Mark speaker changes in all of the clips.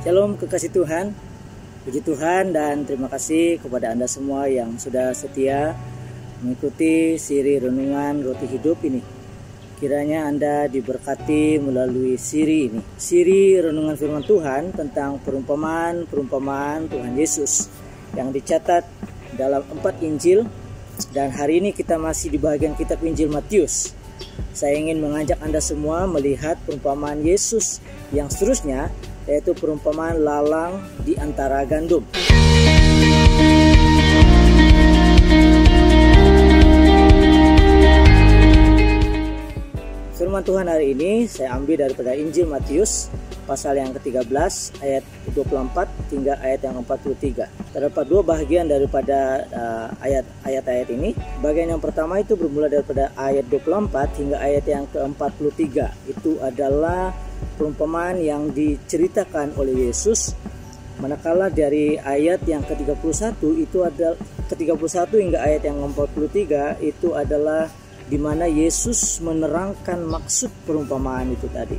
Speaker 1: Shalom kekasih Tuhan, puji Tuhan dan terima kasih kepada Anda semua yang sudah setia mengikuti siri renungan roti hidup ini. Kiranya Anda diberkati melalui siri ini, siri renungan firman Tuhan tentang perumpamaan Tuhan Yesus yang dicatat dalam 4 Injil. Dan hari ini kita masih di bagian kitab Injil Matius. Saya ingin mengajak Anda semua melihat perumpamaan Yesus yang seterusnya, yaitu perumpamaan lalang di antara gandum. Firman Tuhan hari ini saya ambil daripada Injil Matius pasal yang ke-13 ayat 24 hingga ayat yang 43. Terdapat 2 bagian daripada ayat-ayat ini. Bagian yang pertama itu bermula daripada ayat 24 hingga ayat yang ke-43. Itu adalah perumpamaan yang diceritakan oleh Yesus, manakala dari ayat yang ke-31 itu adalah ke-31 hingga ayat yang ke-43 itu adalah di mana Yesus menerangkan maksud perumpamaan itu tadi.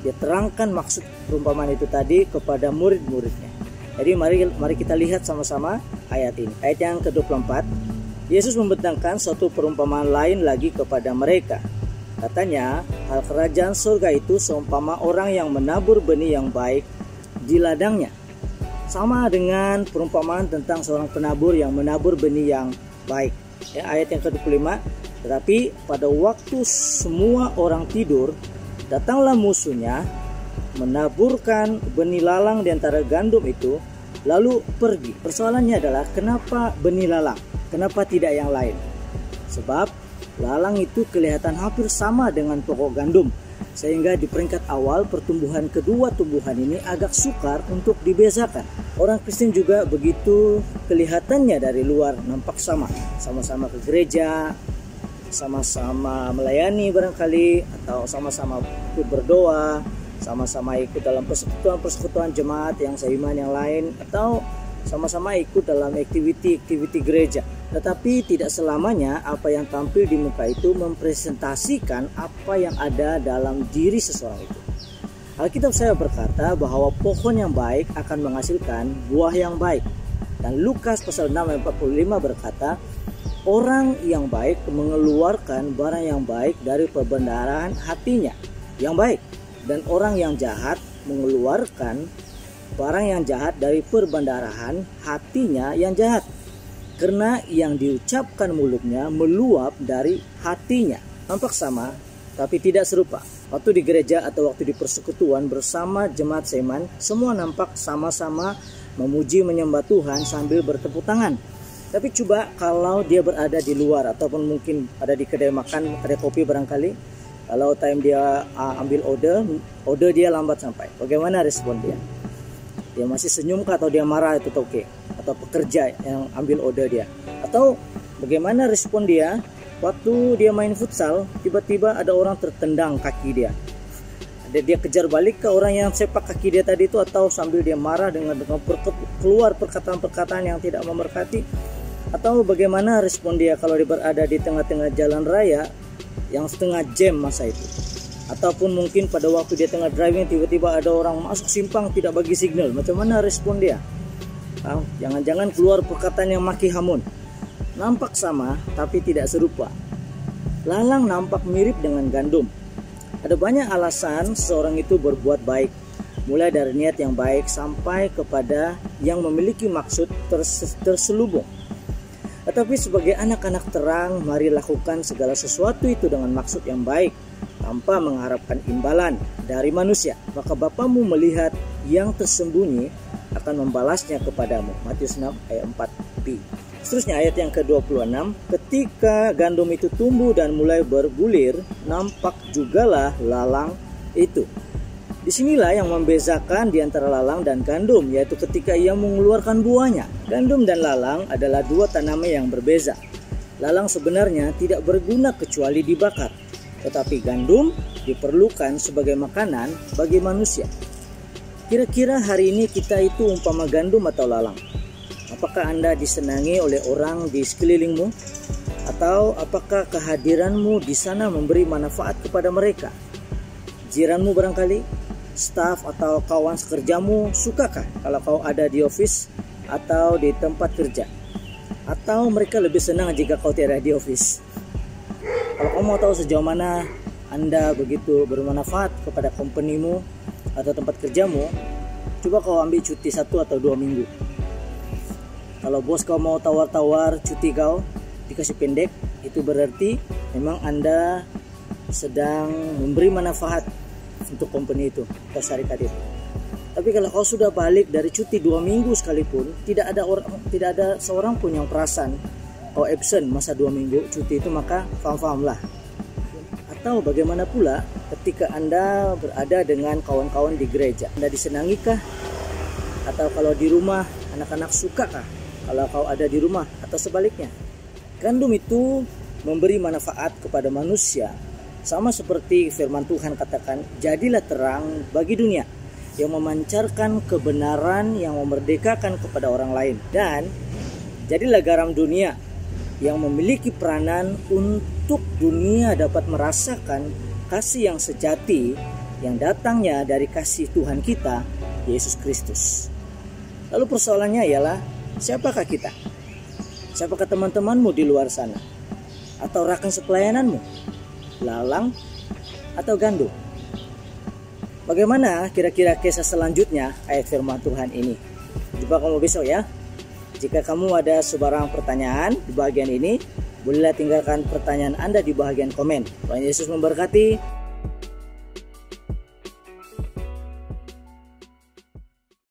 Speaker 1: Dia terangkan maksud perumpamaan itu tadi kepada murid-muridnya. Jadi mari kita lihat sama-sama ayat ini. Ayat yang ke-24, Yesus membentangkan suatu perumpamaan lain lagi kepada mereka. Katanya, hal kerajaan surga itu seumpama orang yang menabur benih yang baik di ladangnya. Sama dengan perumpamaan tentang seorang penabur yang menabur benih yang baik. Ya, ayat yang ke-25, tetapi pada waktu semua orang tidur, datanglah musuhnya, menaburkan benih lalang di antara gandum itu, lalu pergi. Persoalannya adalah kenapa benih lalang? Kenapa tidak yang lain? Sebab lalang itu kelihatan hampir sama dengan pokok gandum, sehingga di peringkat awal pertumbuhan kedua tumbuhan ini agak sukar untuk dibedakan. Orang Kristen juga begitu, kelihatannya dari luar nampak sama. Sama-sama ke gereja, sama-sama melayani barangkali, atau sama-sama ikut berdoa, sama-sama ikut dalam persekutuan jemaat yang seiman yang lain, atau sama-sama ikut dalam aktiviti gereja. Tetapi tidak selamanya apa yang tampil di muka itu mempresentasikan apa yang ada dalam diri seseorang itu. Alkitab saya berkata bahwa pohon yang baik akan menghasilkan buah yang baik. Dan Lukas pasal 6 ayat 45 berkata, orang yang baik mengeluarkan barang yang baik dari perbendaharaan hatinya yang baik, dan orang yang jahat mengeluarkan barang yang jahat dari perbendaharaan hatinya yang jahat. Karena yang diucapkan mulutnya meluap dari hatinya. Nampak sama, tapi tidak serupa. Waktu di gereja atau waktu di persekutuan bersama jemaat seiman, semua nampak sama-sama memuji menyembah Tuhan sambil bertepuk tangan. Tapi coba kalau dia berada di luar, ataupun mungkin ada di kedai makan, kedai kopi barangkali, kalau time dia ambil order dia lambat sampai. Bagaimana respon dia? Dia masih senyum kah, atau dia marah itu toke, atau pekerja yang ambil order dia? Atau bagaimana respon dia waktu dia main futsal, tiba-tiba ada orang tertendang kaki dia? Dia kejar balik ke orang yang sepak kaki dia tadi itu, atau sambil dia marah dengan keluar perkataan-perkataan yang tidak memberkati? Atau bagaimana respon dia kalau dia berada di tengah-tengah jalan raya yang setengah jam masa itu? Ataupun mungkin pada waktu dia tengah driving, tiba-tiba ada orang masuk simpang tidak bagi signal. Macam mana respon dia? Jangan-jangan keluar perkataan yang maki hamun. Nampak sama tapi tidak serupa. Lalang nampak mirip dengan gandum. Ada banyak alasan seseorang itu berbuat baik, mulai dari niat yang baik sampai kepada yang memiliki maksud terselubung. Tetapi sebagai anak-anak terang, mari lakukan segala sesuatu itu dengan maksud yang baik, tanpa mengharapkan imbalan dari manusia. Maka Bapamu melihat yang tersembunyi akan membalasnya kepadamu. Matius 6 ayat 4b. Seterusnya ayat yang ke-26, ketika gandum itu tumbuh dan mulai bergulir, nampak jugalah lalang itu. Disinilah yang membezakan di antara lalang dan gandum, yaitu ketika ia mengeluarkan buahnya. Gandum dan lalang adalah 2 tanaman yang berbeza. Lalang sebenarnya tidak berguna kecuali dibakar, tetapi gandum diperlukan sebagai makanan bagi manusia. Kira-kira hari ini kita itu umpama gandum atau lalang? Apakah Anda disenangi oleh orang di sekelilingmu? Atau apakah kehadiranmu di sana memberi manfaat kepada mereka? Jiranmu barangkali? staf atau kawan sekerjamu sukakah kalau kau ada di office atau di tempat kerja? Atau mereka lebih senang jika kau tidak di office? Kalau kau mau tahu sejauh mana Anda begitu bermanfaat kepada company-mu atau tempat kerjamu, coba kau ambil cuti 1 atau 2 minggu. Kalau bos kau mau tawar-tawar cuti kau dikasih pendek, itu berarti memang Anda sedang memberi manfaat untuk company itu atau syarikat itu. Tapi kalau kau sudah balik dari cuti 2 minggu sekalipun, tidak ada seorang pun yang perasan kau absent masa 2 minggu cuti itu, maka faham-fahamlah. Atau bagaimana pula ketika Anda berada dengan kawan-kawan di gereja, Anda disenangikah? Atau kalau di rumah anak-anak sukakah kalau kau ada di rumah, atau sebaliknya? Gandum itu memberi manfaat kepada manusia, sama seperti firman Tuhan katakan, jadilah terang bagi dunia, yang memancarkan kebenaran, yang memerdekakan kepada orang lain. Dan jadilah garam dunia, yang memiliki peranan untuk dunia dapat merasakan kasih yang sejati, yang datangnya dari kasih Tuhan kita, Yesus Kristus. Lalu persoalannya ialah, siapakah kita? Siapakah teman-temanmu di luar sana? Atau rakan sepelayananmu? Lalang atau gandum? Bagaimana kira-kira kisah selanjutnya ayat firman Tuhan ini? Jumpa kamu besok ya. Jika kamu ada sebarang pertanyaan di bagian ini, bolehlah tinggalkan pertanyaan Anda di bagian komen. Tuhan Yesus memberkati.